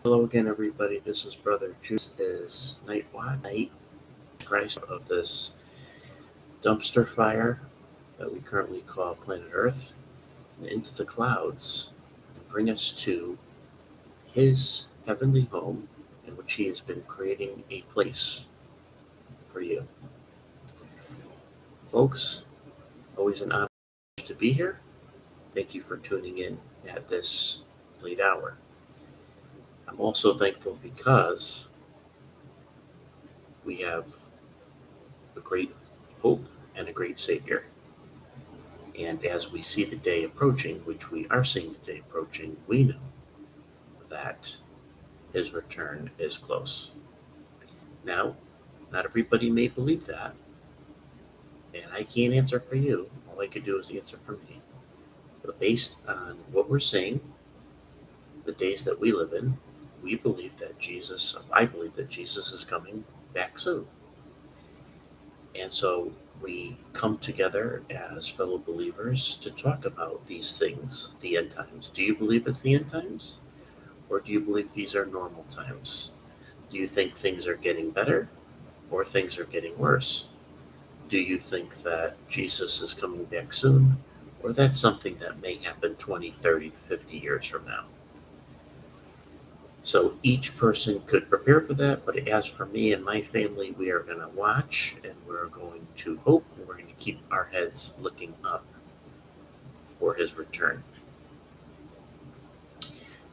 Hello again, everybody. This is Brother Chooch. This is night Christ of this dumpster fire that we currently call planet Earth into the clouds and bring us to His heavenly home, in which He has been creating a place for you, folks. Always an honor to be here. Thank you for tuning in at this late hour. I'm also thankful because we have a great hope and a great Savior. And as we see the day approaching, which we are seeing the day approaching, we know that his return is close. Now, not everybody may believe that, and I can't answer for you. All I could do is answer for me. But based on what we're seeing, the days that we live in, I believe that Jesus is coming back soon. And so we come together as fellow believers to talk about these things, the end times. Do you believe it's the end times? Or do you believe these are normal times? Do you think things are getting better or things are getting worse? Do you think that Jesus is coming back soon, or that's something that may happen 20, 30, 50 years from now? So each person could prepare for that, but as for me and my family, we are going to watch and we're going to hope and we're going to keep our heads looking up for his return.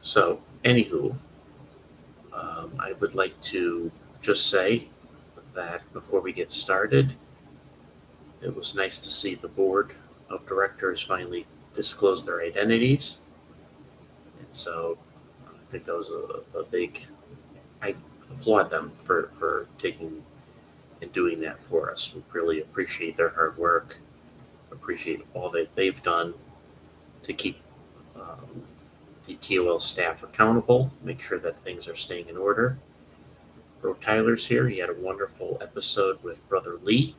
So, anywho, I would like to just say that before we get started, it was nice to see the board of directors finally disclose their identities. And so I think that was a big, I applaud them for taking and doing that for us. We really appreciate their hard work, appreciate all that they've done to keep the TOL staff accountable, make sure that things are staying in order. Bro Tyler's here. He had a wonderful episode with Brother Lee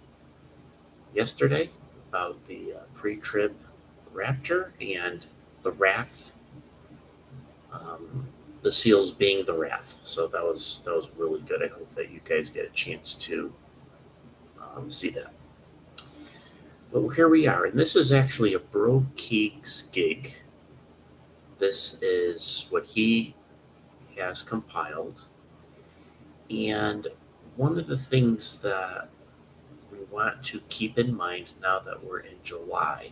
yesterday about the pre-trib rapture and the wrath, the seals being the wrath. So that was really good. I hope that you guys get a chance to see that. But here we are, and this is actually a Bro Keeg's gig. This is what he has compiled, and one of the things that we want to keep in mind now that we're in July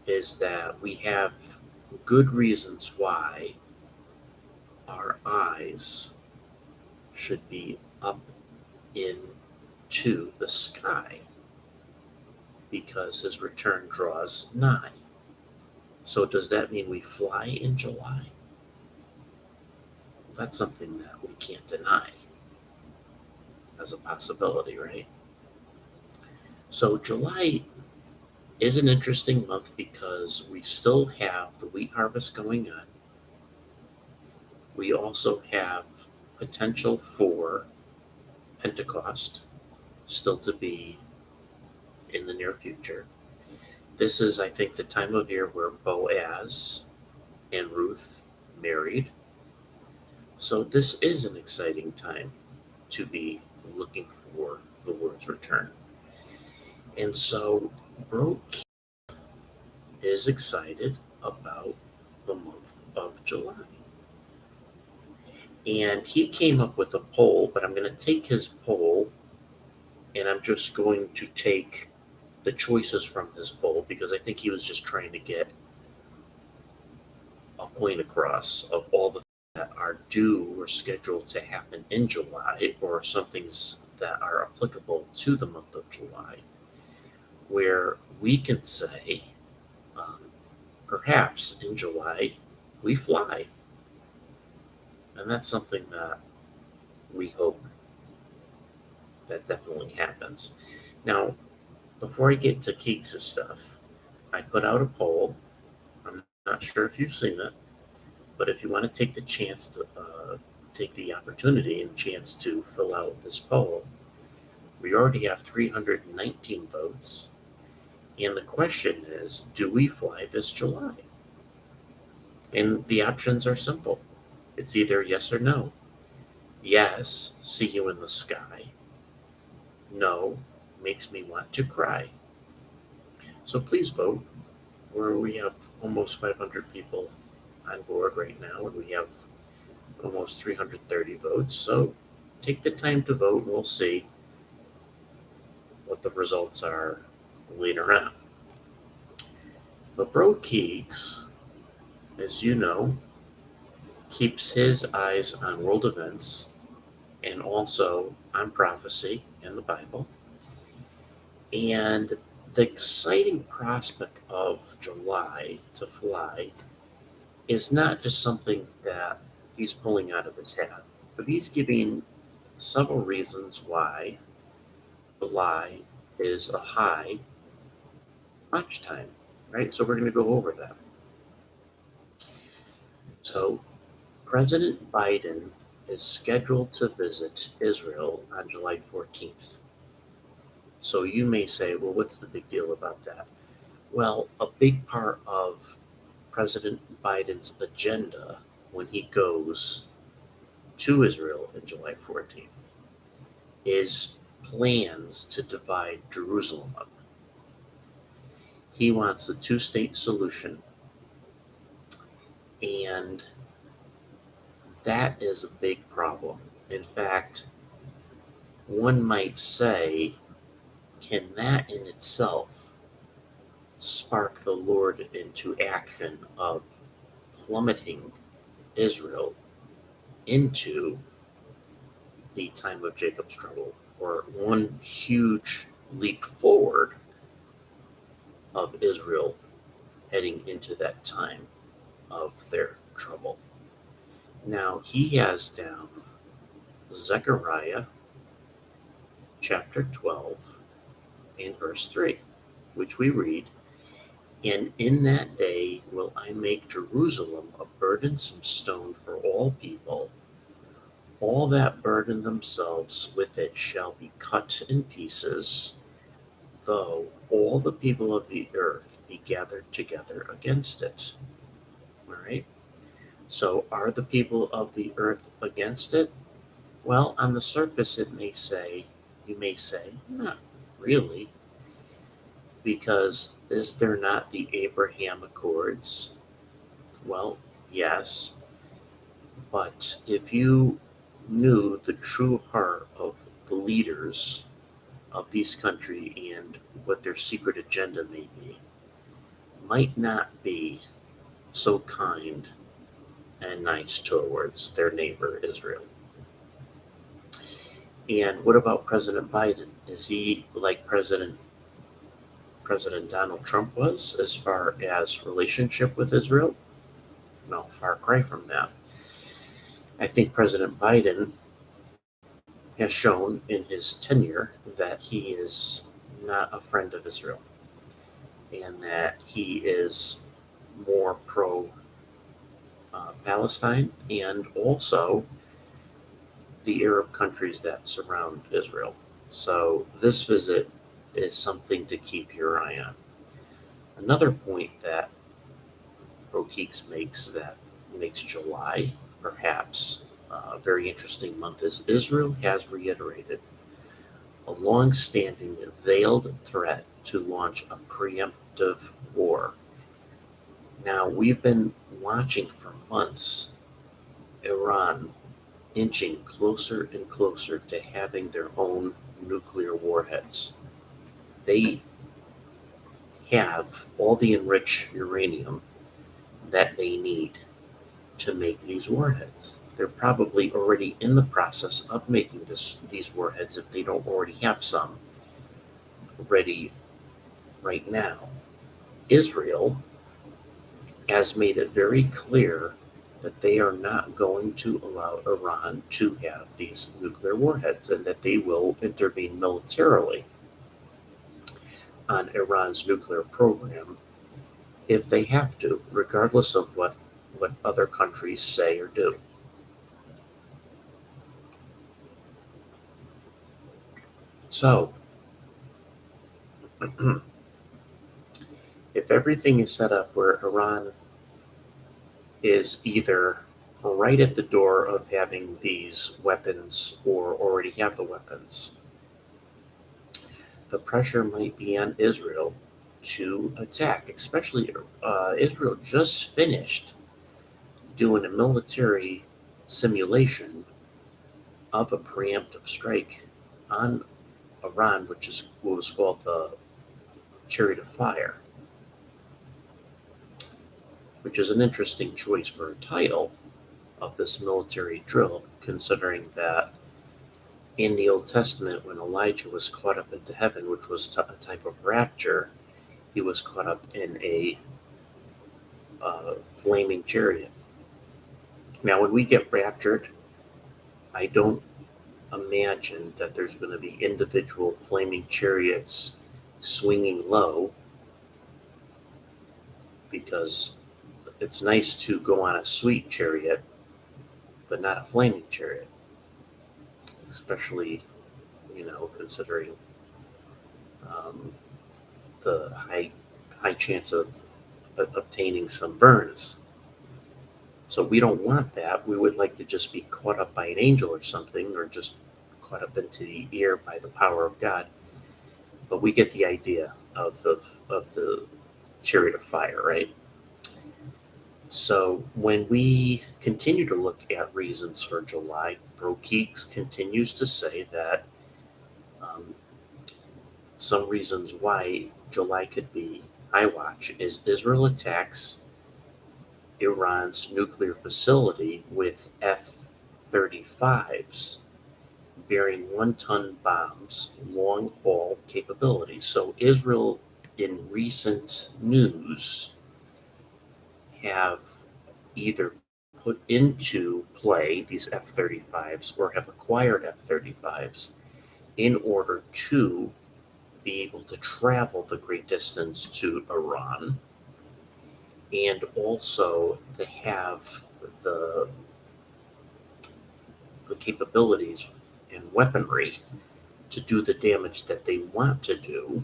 is that we have good reasons why our eyes should be up into the sky because his return draws nigh. So does that mean we fly in July? That's something that we can't deny as a possibility, right? So July is an interesting month because we still have the wheat harvest going on. We also have potential for Pentecost still to be in the near future. This is, I think, the time of year where Boaz and Ruth married. So this is an exciting time to be looking for the Lord's return. And so Bro Keeg is excited about the month of July. And he came up with a poll, but I'm going to take his poll and I'm just going to take the choices from his poll because I think he was just trying to get a point across of all the things that are due or scheduled to happen in July or some things that are applicable to the month of July, where we can say, perhaps in July we fly. And that's something that we hope that definitely happens. Now, before I get to Keeks' stuff, I put out a poll. I'm not sure if you've seen it, but if you want to take the chance to take the opportunity and chance to fill out this poll, we already have 319 votes. And the question is, do we fly this July? And the options are simple. It's either yes or no. Yes, see you in the sky. No, makes me want to cry. So please vote. We have almost 500 people on board right now, and we have almost 330 votes. So take the time to vote, and we'll see what the results are later on. But Bro Keegs, as you know, keeps his eyes on world events and also on prophecy in the Bible. And the exciting prospect of July to fly is not just something that he's pulling out of his hat, but he's giving several reasons why July is a high watch time, right? So we're going to go over that. So President Biden is scheduled to visit Israel on July 14th. So you may say, well, what's the big deal about that? Well, a big part of President Biden's agenda when he goes to Israel on July 14th is plans to divide Jerusalem up. He wants the two-state solution, and that is a big problem. In fact, one might say, can that in itself spark the Lord into action of plummeting Israel into the time of Jacob's trouble, or one huge leap forward of Israel heading into that time of their trouble? Now, he has down Zechariah chapter 12 and verse 3, which we read, "And in that day will I make Jerusalem a burdensome stone for all people. All that burden themselves with it shall be cut in pieces, though all the people of the earth be gathered together against it." All right? So, are the people of the earth against it? Well, on the surface, you may say, not really, because is there not the Abraham Accords? Well, yes, but if you knew the true heart of the leaders of these country and what their secret agenda may be, might not be so kind and nice towards their neighbor Israel. And what about President Biden? Is he like President Donald Trump was as far as relationship with Israel? No, far cry from that. I think President Biden has shown in his tenure that he is not a friend of Israel and that he is more pro Palestine and also the Arab countries that surround Israel. So this visit is something to keep your eye on. Another point that Bro Keeg makes that makes July perhaps a very interesting month is Israel has reiterated a long-standing veiled threat to launch a preemptive war. Now, we've been watching for months Iran inching closer and closer to having their own nuclear warheads. They have all the enriched uranium that they need to make these warheads. They're probably already in the process of making these warheads if they don't already have some ready right now. Israel has made it very clear that they are not going to allow Iran to have these nuclear warheads and that they will intervene militarily on Iran's nuclear program if they have to, regardless of what other countries say or do. So, if everything is set up where Iran is either right at the door of having these weapons or already have the weapons, the pressure might be on Israel to attack, especially Israel just finished doing a military simulation of a preemptive strike on Iran, which is what was called the Chariot of Fire, which is an interesting choice for a title of this military drill, considering that in the Old Testament, when Elijah was caught up into heaven, which was a type of rapture, he was caught up in a flaming chariot. Now, when we get raptured, I don't imagine that there's going to be individual flaming chariots swinging low, because it's nice to go on a sweet chariot, but not a flaming chariot, especially, considering um, the high chance of obtaining some burns. So we don't want that. We would like to just be caught up by an angel or something, or just caught up into the air by the power of God. But we get the idea of the chariot of fire, right? So when we continue to look at reasons for July, Bro Keeg continues to say that um, some reasons why July could be high watch is Israel attacks Iran's nuclear facility with F-35s bearing 1-ton bombs, long haul capability. So Israel, in recent news, have either put into play these F-35s or have acquired F-35s in order to be able to travel the great distance to Iran, and also to have the the capabilities and weaponry to do the damage that they want to do.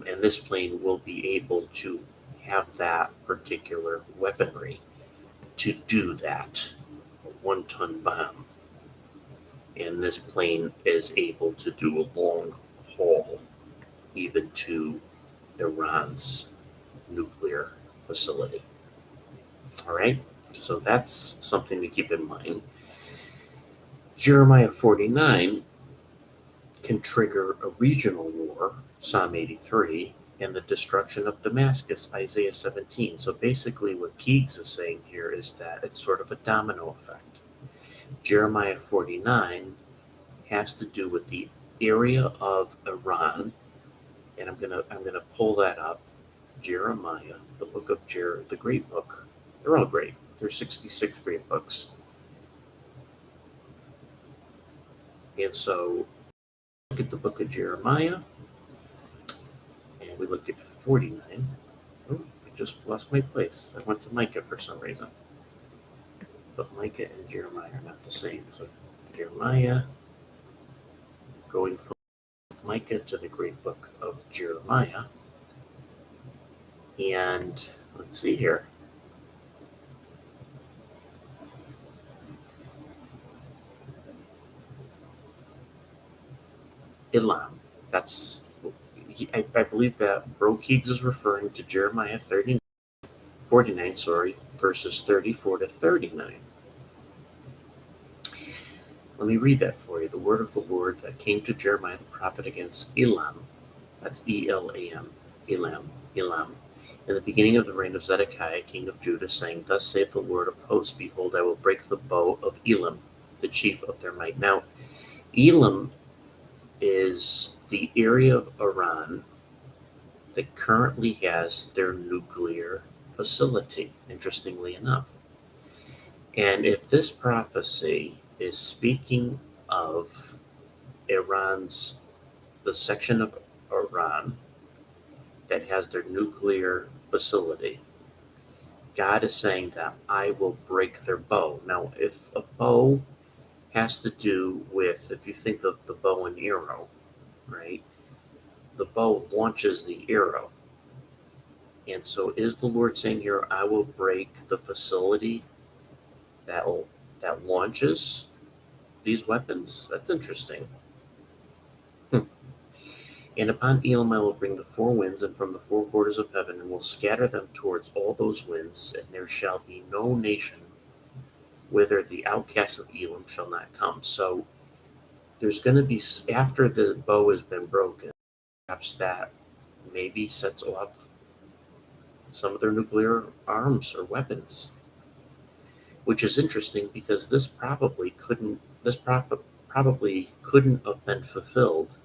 And this plane will be able to have that particular weaponry to do that. A 1-ton bomb. And this plane is able to do a long haul, even to Iran's nuclear facility. All right, so that's something to keep in mind. Jeremiah 49 can trigger a regional war, Psalm 83, and the destruction of Damascus, Isaiah 17. So basically, what Keegs is saying here is that it's sort of a domino effect. Jeremiah 49 has to do with the area of Iran, and I'm gonna pull that up. Jeremiah, the book of the great book. They're all great. There's 66 great books, and so look at the book of Jeremiah, and we look at 49. Oh, I just lost my place. I went to Micah for some reason, but Micah and Jeremiah are not the same. So Jeremiah, going from Micah to the great book of Jeremiah, and let's see here. Elam. That's I believe that Bro Keegs is referring to Jeremiah 49, verses 34 to 39. Let me read that for you. The word of the Lord that came to Jeremiah the prophet against Elam. That's Elam. Elam. Elam. In the beginning of the reign of Zedekiah, king of Judah, saying, Thus saith the Lord of hosts, Behold, I will break the bow of Elam, the chief of their might. Now, Elam is the area of Iran that currently has their nuclear facility, interestingly enough. And if this prophecy is speaking of Iran's, the section of Iran that has their nuclear facility, God is saying that I will break their bow. Now, if a bow has to do with, if you think of the bow and arrow, right? The bow launches the arrow. And so is the Lord saying here, I will break the facility that that launches these weapons? That's interesting. Hmm. And upon Elam I will bring the four winds, and from the four quarters of heaven, and will scatter them towards all those winds, and there shall be no nation whither the outcasts of Elam shall not come. So there's going to be, after the bow has been broken, perhaps that maybe sets off some of their nuclear arms or weapons, which is interesting because this probably couldn't have been fulfilled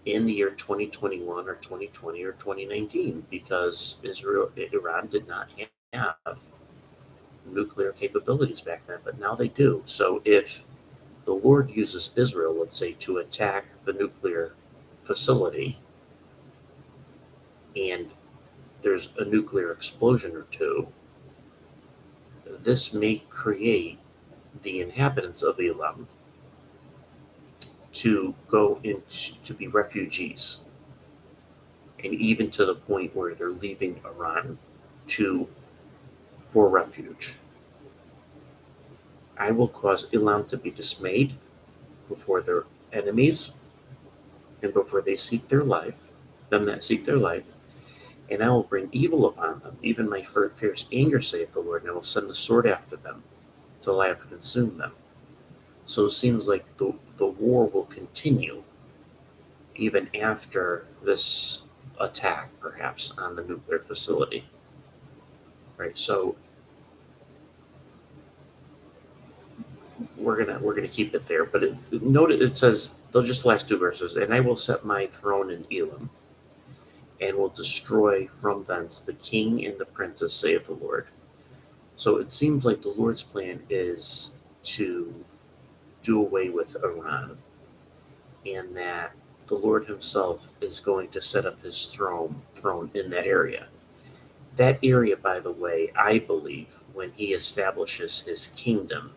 in the year 2021 or 2020 or 2019 because Iran did not have nuclear capabilities back then, but now they do. So if the Lord uses Israel, let's say, to attack the nuclear facility, and there's a nuclear explosion or two, this may create the inhabitants of Elam to go into to be refugees, and even to the point where they're leaving Iran to for refuge. I will cause Elam to be dismayed before their enemies and before they seek their life, them that seek their life, and I will bring evil upon them, even my fierce anger, saith the Lord, and I will send the sword after them till I have consumed them. So it seems like the war will continue even after this attack, perhaps, on the nuclear facility. Right? So we're gonna keep it there. But note it says they'll just last two verses, and I will set my throne in Elam, and will destroy from thence the king and the princess, saith the Lord. So it seems like the Lord's plan is to do away with Iran, and that the Lord himself is going to set up his throne in that area. That area, by the way, I believe, when he establishes his kingdom,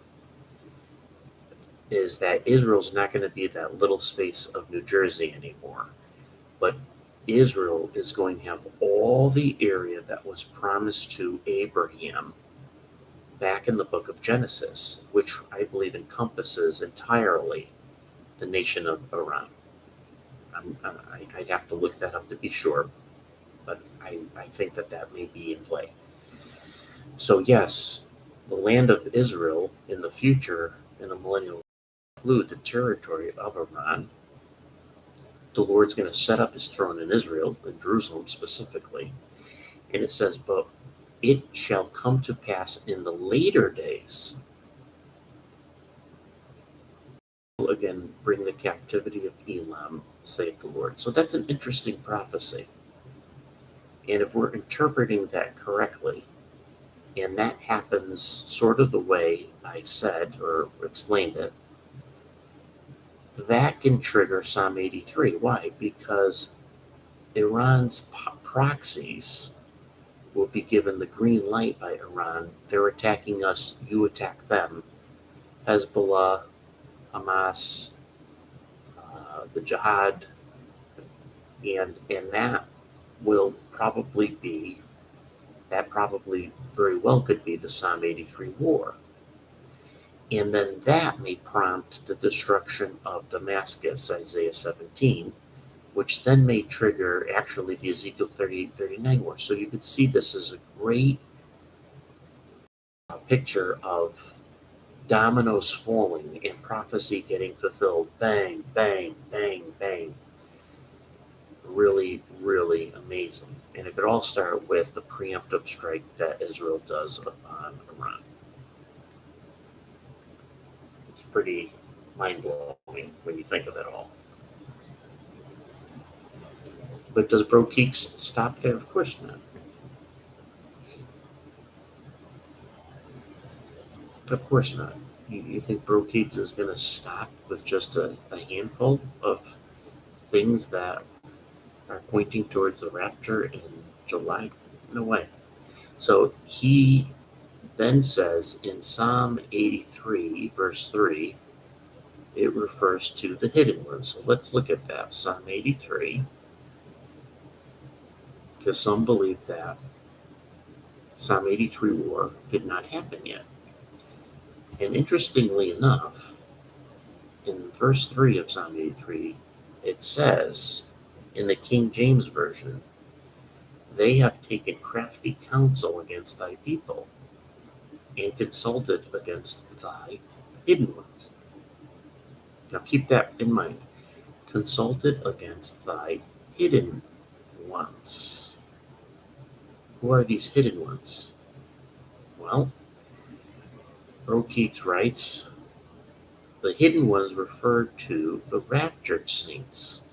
is that Israel's not going to be that little space of New Jersey anymore, but Israel is going to have all the area that was promised to Abraham back in the book of Genesis, which I believe encompasses entirely the nation of Iran. I'd have to look that up to be sure, but I think that may be in play. So, yes, the land of Israel in the future, in the millennial, include the territory of Iran. The Lord's going to set up his throne in Israel, in Jerusalem specifically. And it says, but it shall come to pass in the later days, again, bring the captivity of Elam, saith the Lord. So that's an interesting prophecy. And if we're interpreting that correctly, and that happens sort of the way I said or explained it, that can trigger Psalm 83. Why? Because Iran's proxies will be given the green light by Iran. They're attacking us, you attack them. Hezbollah, Hamas, the Jihad, and that probably very well could be the Psalm 83 war. And then that may prompt the destruction of Damascus, Isaiah 17, which then may trigger actually the Ezekiel 38-39 war. So you could see this as a great picture of dominoes falling and prophecy getting fulfilled. Bang, bang, bang, bang. Really, really amazing. And it could all start with the preemptive strike that Israel does upon Iran. It's pretty mind-blowing when you think of it all. But does Bro Keeg stop there? Of course not. Of course not. You think Bro Keeg is going to stop with just a handful of things that are pointing towards the rapture in July? No way. So he then says in Psalm 83, verse 3, it refers to the hidden ones. So let's look at that. Psalm 83. because some believe that Psalm 83 war did not happen yet. And interestingly enough, in verse 3 of Psalm 83, it says in the King James Version, they have taken crafty counsel against thy people and consulted against thy hidden ones. Now keep that in mind. Consulted against thy hidden ones. Who are these hidden ones? Well, Bro Keeg writes, the hidden ones refer to the raptured saints,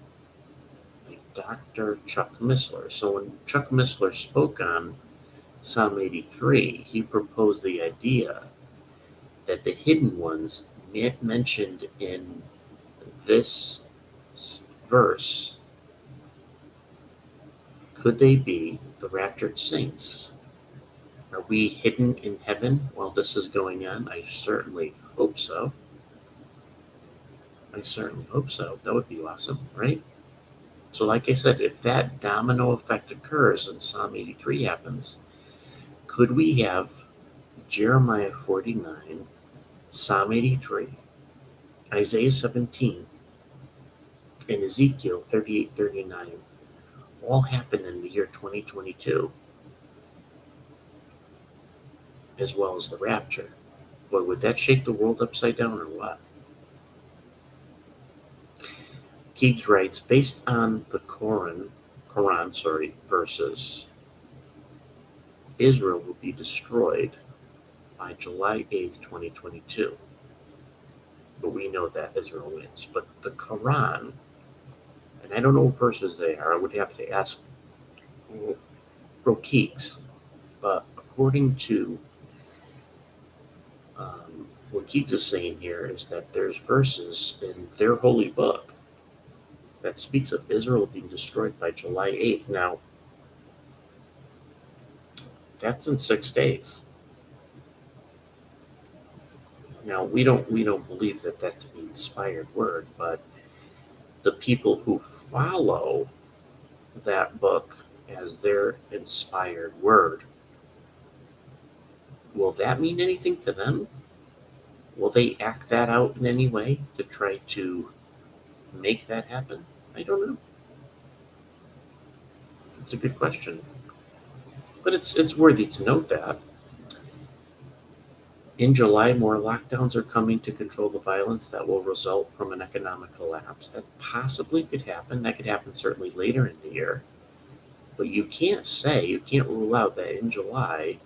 like Dr. Chuck Missler. So when Chuck Missler spoke on Psalm 83, he proposed the idea that the hidden ones mentioned in this verse, could they be the raptured saints? Are we hidden in heaven while this is going on? I certainly hope so. That would be awesome, right? So, like I said, if that domino effect occurs and Psalm 83 happens, could we have Jeremiah 49, Psalm 83, Isaiah 17, and Ezekiel 38:39 all happen in the year 2022, as well as the rapture? Boy, would that shake the world upside down or what? Keeg writes, based on the Quran, verses, Israel will be destroyed by July 8th, 2022. But we know that Israel wins. But the Quran, and I don't know what verses they are, I would have to ask Bro Keeg, but according to what Keeg is saying here is that there's verses in their holy book that speaks of Israel being destroyed by July 8th. Now, that's in 6 days. Now, we don't believe that to be inspired word, but the people who follow that book as their inspired word, will that mean anything to them? Will they act that out in any way to try to make that happen? I don't know. It's a good question. But it's worthy to note that in July, more lockdowns are coming to control the violence that will result from an economic collapse. That possibly could happen. That could happen certainly later in the year. But you can't rule out that in July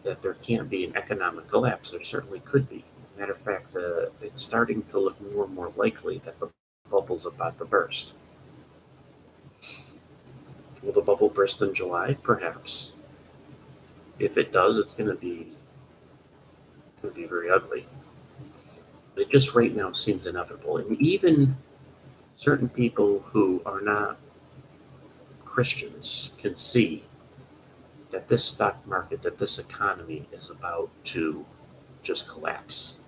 that there can't be an economic collapse. There certainly could be. Matter of fact, it's starting to look more and more likely that the bubble's about to burst. Will the bubble burst in July? Perhaps. If it does, it's going to be very ugly. It just right now seems inevitable. And even certain people who are not Christians can see that this stock market, that this economy is about to just collapse.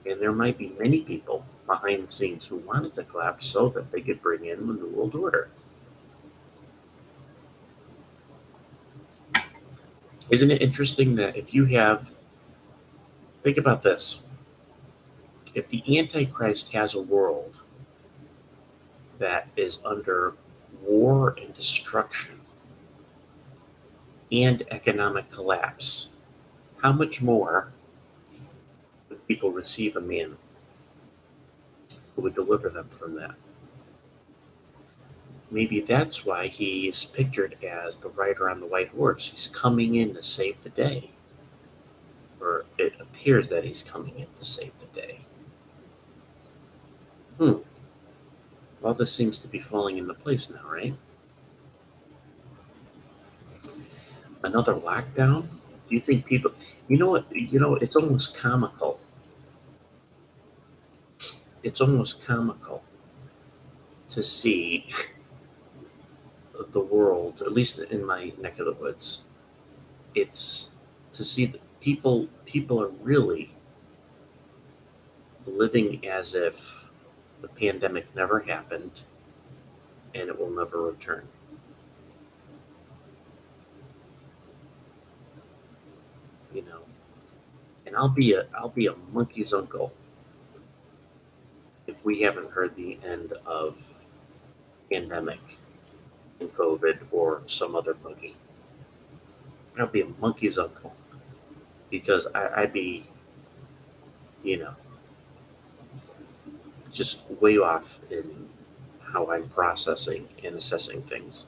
And there might be many people behind the scenes who want it to collapse so that they could bring in the New World Order. Isn't it interesting that think about this, if the Antichrist has a world that is under war and destruction and economic collapse, how much more would people receive a man who would deliver them from that? Maybe that's why he is pictured as the rider on the white horse. He's coming in to save the day. Or it appears that he's coming in to save the day. All this seems to be falling into place now, right? Another lockdown? Do you think people... You know what? It's almost comical. It's almost comical to see the world, at least in my neck of the woods. It's to see that people are really living as if the pandemic never happened, and it will never return. You know, and I'll be a monkey's uncle if we haven't heard the end of pandemic and COVID or some other buggy. I'll be a monkey's uncle because I'd be, you know, just way off in how I'm processing and assessing things.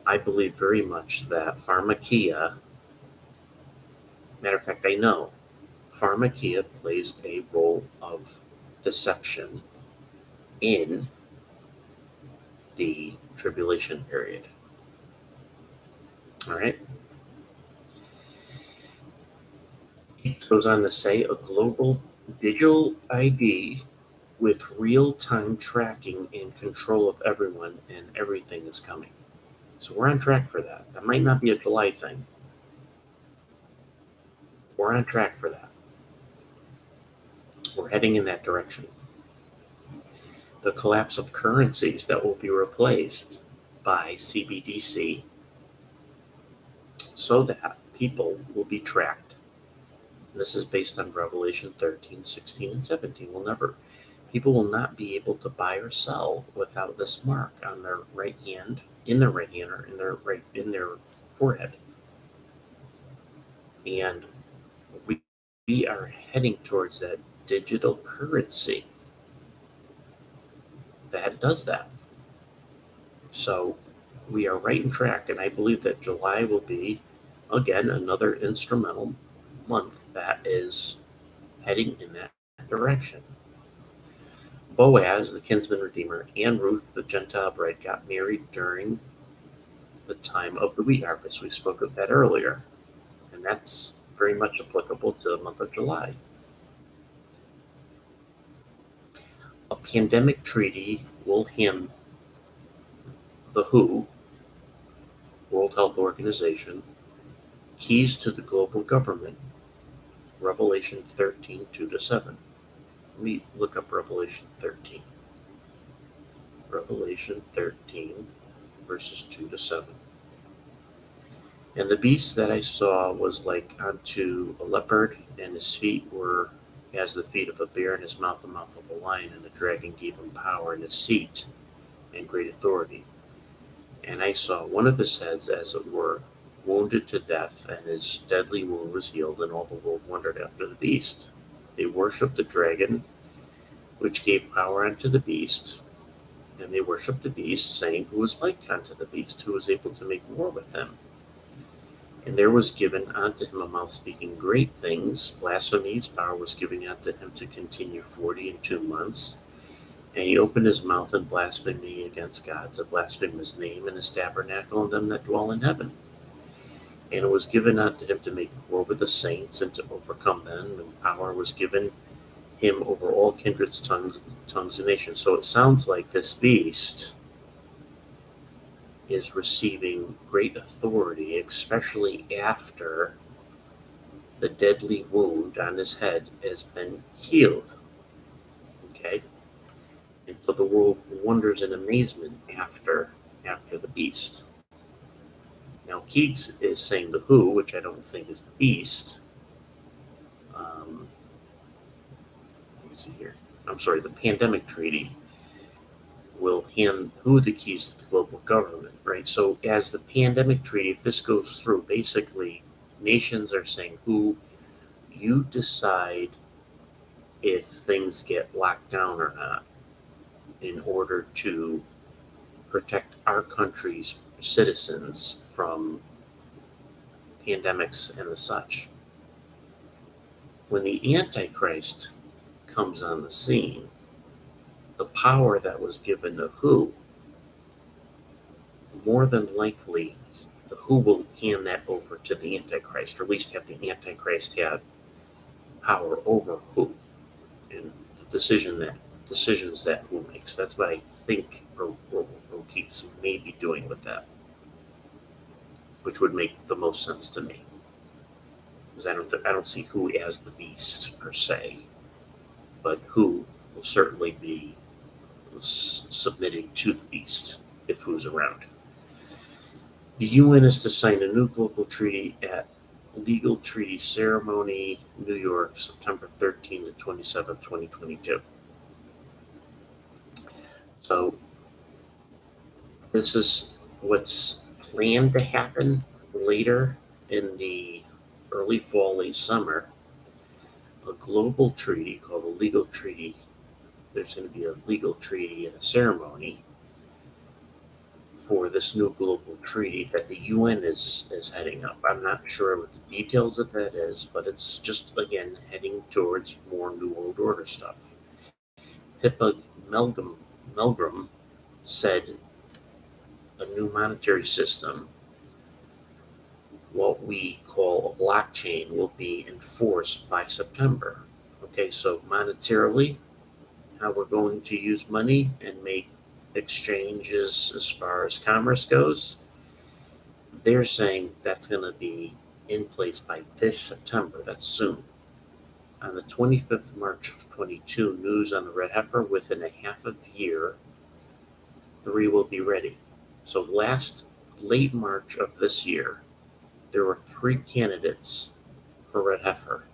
I believe very much that pharmakia, matter of fact, I know pharmakia plays a role of deception in the tribulation period. All right. It goes on to say a global digital ID with real time tracking and control of everyone and everything is coming. So we're on track for that. That might not be a July thing. We're on track for that. We're heading in that direction. The collapse of currencies that will be replaced by CBDC so that people will be tracked. This is based on Revelation 13, 16, and 17. People will not be able to buy or sell without this mark on their right hand, in their right hand, or in their forehead. And we are heading towards that digital currency that does that. So we are right in track, and I believe that July will be again another instrumental month that is heading in that direction. Boaz, the kinsman redeemer, and Ruth, the Gentile bride, got married during the time of the wheat harvest. We spoke of that earlier, and that's very much applicable to the month of July. A pandemic treaty will hand the WHO, World Health Organization, keys to the global government. Revelation 13, 2 to 7. Let me look up Revelation 13. Revelation 13, verses 2 to 7. And the beast that I saw was like unto a leopard, and his feet were as the feet of a bear, and his mouth the mouth of a lion, and the dragon gave him power and a seat and great authority. And I saw one of his heads, as it were, wounded to death, and his deadly wound was healed, and all the world wondered after the beast. They worshipped the dragon, which gave power unto the beast, and they worshipped the beast, saying, Who is like unto the beast, who is able to make war with him? And there was given unto him a mouth speaking great things. Blasphemies, power was given unto him to continue 42 months. And he opened his mouth in blasphemy against God, to blaspheme his name and his tabernacle and them that dwell in heaven. And it was given unto him to make war with the saints and to overcome them. And power was given him over all kindreds, tongues, and nations. So it sounds like this beast is receiving great authority, especially after the deadly wound on his head has been healed. Okay? And so the world wonders in amazement after the beast. Now Keeg is saying the WHO, which I don't think is the beast. Let's see here. I'm sorry, the pandemic treaty will hand WHO the keys to the global government, right? So as the pandemic treaty, if this goes through, basically nations are saying, WHO, you decide if things get locked down or not in order to protect our country's citizens from pandemics and the such. When the Antichrist comes on the scene, the power that was given to WHO, more than likely, the WHO will hand that over to the Antichrist, or at least have the Antichrist have power over WHO and the decisions that WHO makes. That's what I think Bro Keeg may be doing with that, which would make the most sense to me, because I don't see WHO as the beast per se, but WHO will certainly be submitting to the beast. if who's around. The UN is to sign a new global treaty at Legal Treaty Ceremony, New York, September 13th to 27th, 2022. So this is what's planned to happen later in the early fall, late summer. A global treaty called a legal treaty. There's going to be a legal treaty and a ceremony for this new global treaty that the UN is heading up. I'm not sure what the details of that is, but it's just, again, heading towards more New World Order stuff. Pippa Milgram said a new monetary system, what we call a blockchain, will be enforced by September. Okay, so monetarily, how we're going to use money and make exchanges as far as commerce goes, they're saying that's going to be in place by this September. That's soon. On the 25th of March of 22, news on the red heifer, within a half a year, 3 will be ready. So late March of this year, there were 3 candidates for red heifer.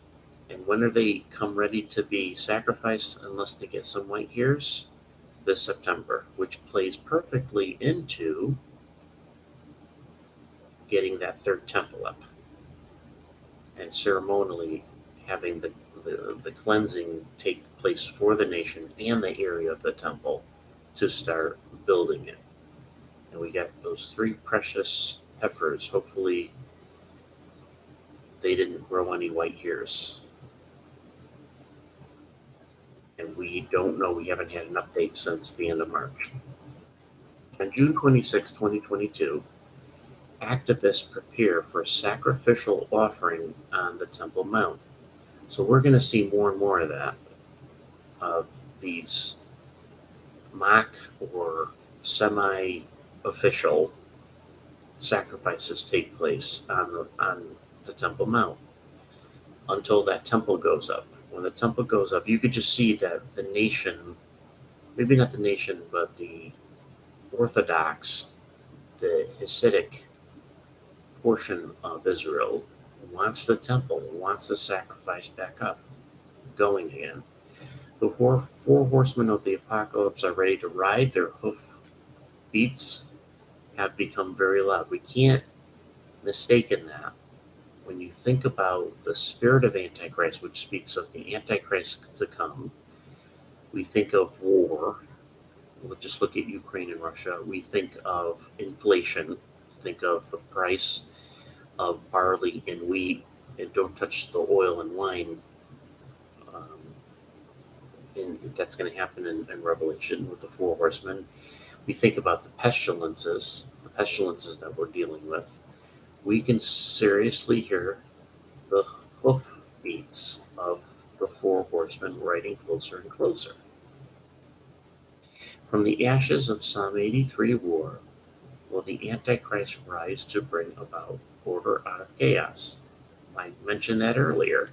And when are they come ready to be sacrificed unless they get some white hairs? This September, which plays perfectly into getting that third temple up and ceremonially having the cleansing take place for the nation and the area of the temple to start building it. And we got those 3 precious heifers. Hopefully they didn't grow any white hairs. And we don't know, we haven't had an update since the end of March. On June 26, 2022, activists prepare for a sacrificial offering on the Temple Mount. So we're going to see more and more of that, of these mock or semi-official sacrifices take place on the Temple Mount until that temple goes up. When the temple goes up, you could just see that the nation, maybe not the nation, but the Orthodox, the Hasidic portion of Israel wants the temple, wants the sacrifice back up, going again. The 4 horsemen of the apocalypse are ready to ride. Their hoof beats have become very loud. We can't mistake that. When you think about the spirit of Antichrist, which speaks of the Antichrist to come, we think of war. We'll just look at Ukraine and Russia. We think of inflation, think of the price of barley and wheat, and don't touch the oil and wine. And that's going to happen in Revelation with the 4 horsemen. We think about the pestilences that we're dealing with. We can seriously hear the hoof beats of the 4 horsemen riding closer and closer. From the ashes of Psalm 83 war, will the Antichrist rise to bring about order out of chaos? I mentioned that earlier.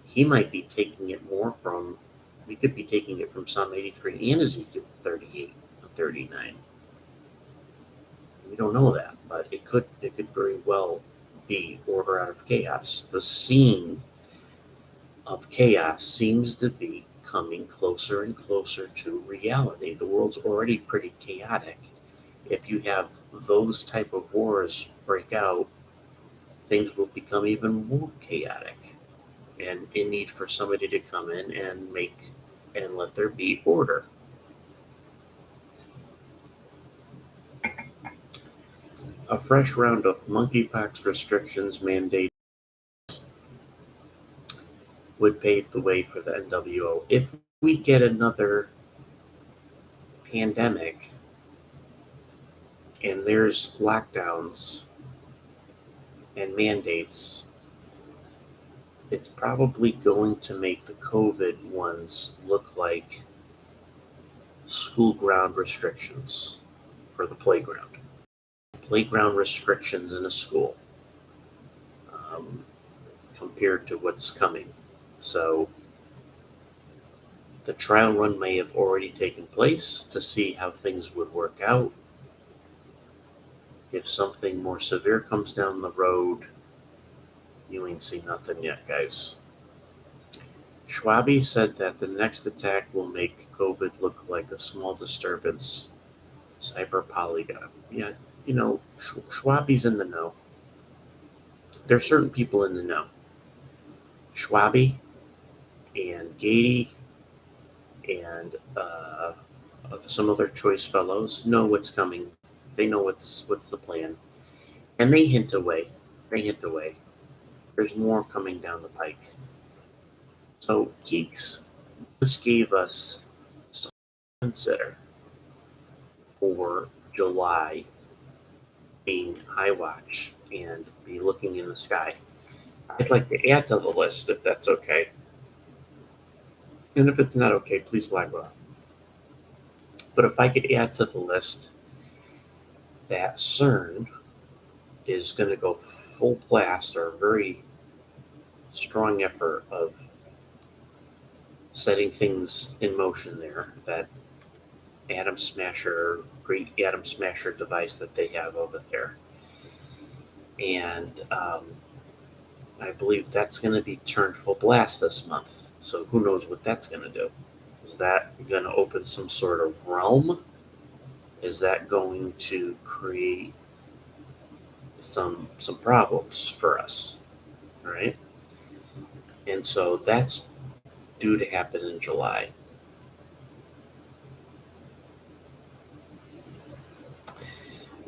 He might be taking it more from, we could be taking it from Psalm 83 and Ezekiel 38 and 39. We don't know that, but it could very well be order out of chaos. The scene of chaos seems to be coming closer and closer to reality. The world's already pretty chaotic. If you have those type of wars break out, things will become even more chaotic and in need for somebody to come in and let there be order. A fresh round of monkeypox restrictions mandate would pave the way for the NWO. If we get another pandemic and there's lockdowns and mandates, it's probably going to make the COVID ones look like school ground restrictions for the playground. Playground restrictions in a school compared to what's coming. So the trial run may have already taken place to see how things would work out. If something more severe comes down the road, you ain't seen nothing yet, guys. Schwabe said that the next attack will make COVID look like a small disturbance, cyber polygon. Yeah, Schwabe's in the know. There are certain people in the know. Schwabe and Gady and some other choice fellows know what's coming. They know what's the plan, and they hint away. They hint away. There's more coming down the pike. So Geeks just gave us some to consider for July being high watch and be looking in the sky. I'd like to add to the list if that's okay. And if it's not okay, please flag off. But if I could add to the list that CERN is going to go full blast or a very strong effort of setting things in motion there, that atom smasher, great atom smasher device that they have over there. And I believe that's going to be turned full blast this month. So who knows what that's going to do? Is that going to open some sort of realm? Is that going to create some problems for us? Right? And so that's due to happen in July.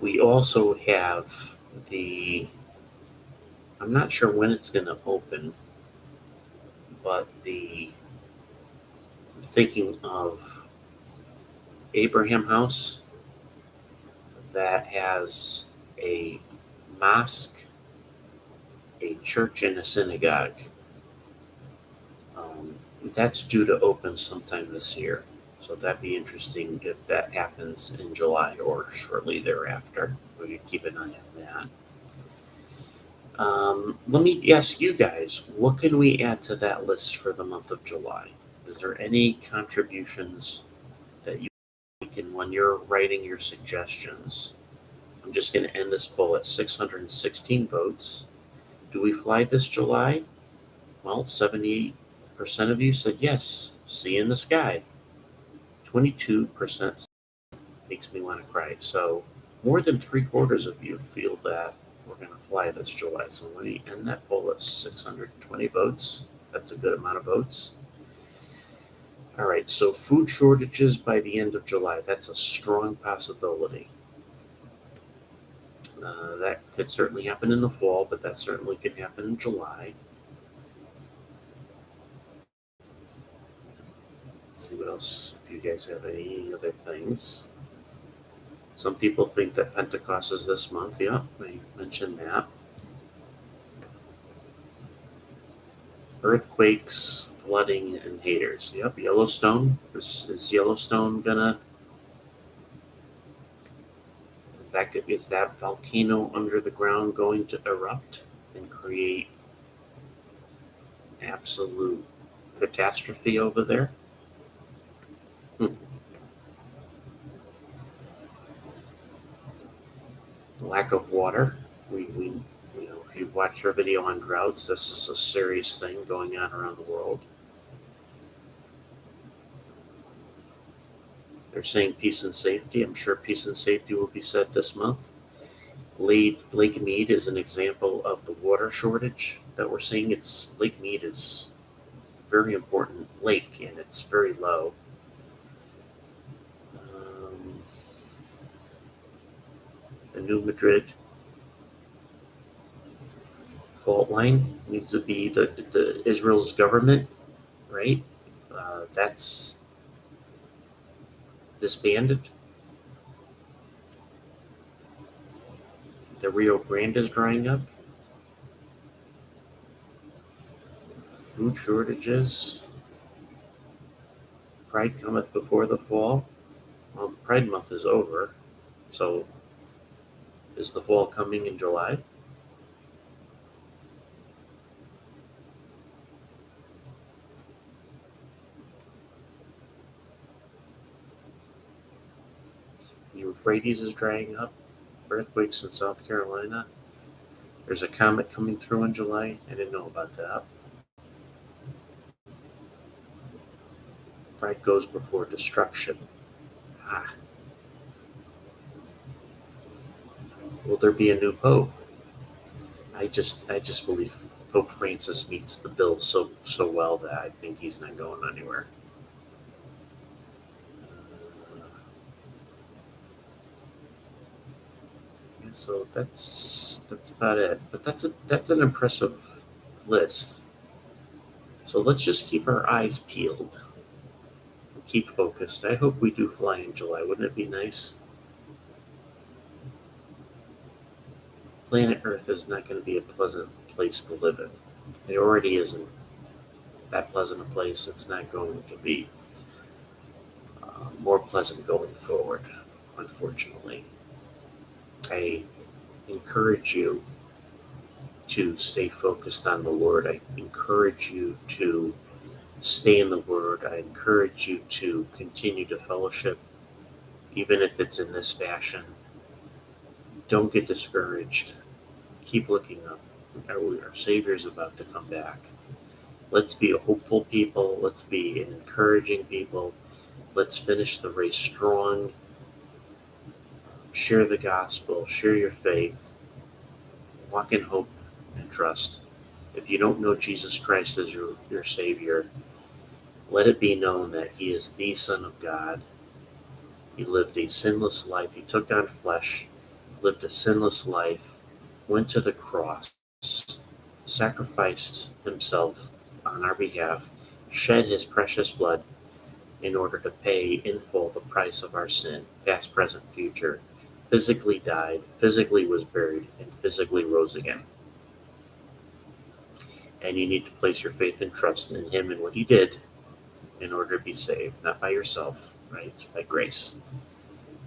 We also have I'm not sure when it's going to open, but I'm thinking of Abraham House that has a mosque, a church, and a synagogue. That's due to open sometime this year. So that'd be interesting if that happens in July or shortly thereafter. We could keep an eye on that. Let me ask you guys, what can we add to that list for the month of July? Is there any contributions that you can, when you're writing your suggestions? I'm just going to end this poll at 616 votes. Do we fly this July? Well, 78% of you said yes. See you in the sky. 22% makes me want to cry. So more than 3/4 of you feel that we're going to fly this July. So let me end that poll at 620 votes. That's a good amount of votes. All right, so food shortages by the end of July. That's a strong possibility. That could certainly happen in the fall, but that certainly could happen in July. Let's see what else, if you guys have any other things. Some people think that Pentecost is this month. Yeah, I mentioned that. Earthquakes, flooding, and haters. Yep, Yellowstone. Is Yellowstone gonna? Is that volcano under the ground going to erupt and create absolute catastrophe over there? Hmm. Lack of water. We if you've watched our video on droughts, this is a serious thing going on around the world. They're saying peace and safety. I'm sure peace and safety will be said this month. Lake Mead is an example of the water shortage that we're seeing. Lake Mead is a very important lake and it's very low. The New Madrid fault line needs to be the Israel's government, right? That's disbanded. The Rio Grande is drying up. Food shortages. Pride cometh before the fall. Well, the Pride month is over, so is the fall coming in July? The Euphrates is drying up. earthquakes in South Carolina. There's a comet coming through in July. I didn't know about that. Pride goes before destruction. Ah, will there be a new pope? I just believe Pope Francis meets the bill so well that I think he's not going anywhere. Yeah, so that's about it. But that's an impressive list. So let's just keep our eyes peeled and keep focused. I hope we do fly in July. Wouldn't it be nice? Planet Earth is not going to be a pleasant place to live in. It already isn't that pleasant a place. It's not going to be more pleasant going forward, unfortunately. I encourage you to stay focused on the Lord. I encourage you to stay in the Word. I encourage you to continue to fellowship, even if it's in this fashion. Don't get discouraged. Keep looking up. Our Savior is about to come back. Let's be a hopeful people. Let's be an encouraging people. Let's finish the race strong. Share the gospel. Share your faith. Walk in hope and trust. If you don't know Jesus Christ as your Savior, let it be known that He is the Son of God. He lived a sinless life. He took on flesh, lived a sinless life, went to the cross, sacrificed Himself on our behalf, shed His precious blood in order to pay in full the price of our sin, past, present, future, physically died, physically was buried, and physically rose again. And you need to place your faith and trust in Him and what He did in order to be saved, not by yourself, right? It's by grace.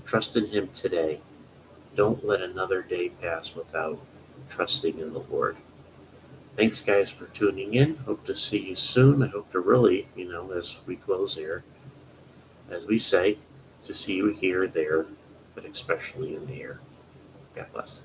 Trust in Him today. Don't let another day pass without trusting in the Lord. Thanks, guys, for tuning in. Hope to see you soon. I hope to really, as we close here, as we say, to see you here, there, but especially in the air. God bless.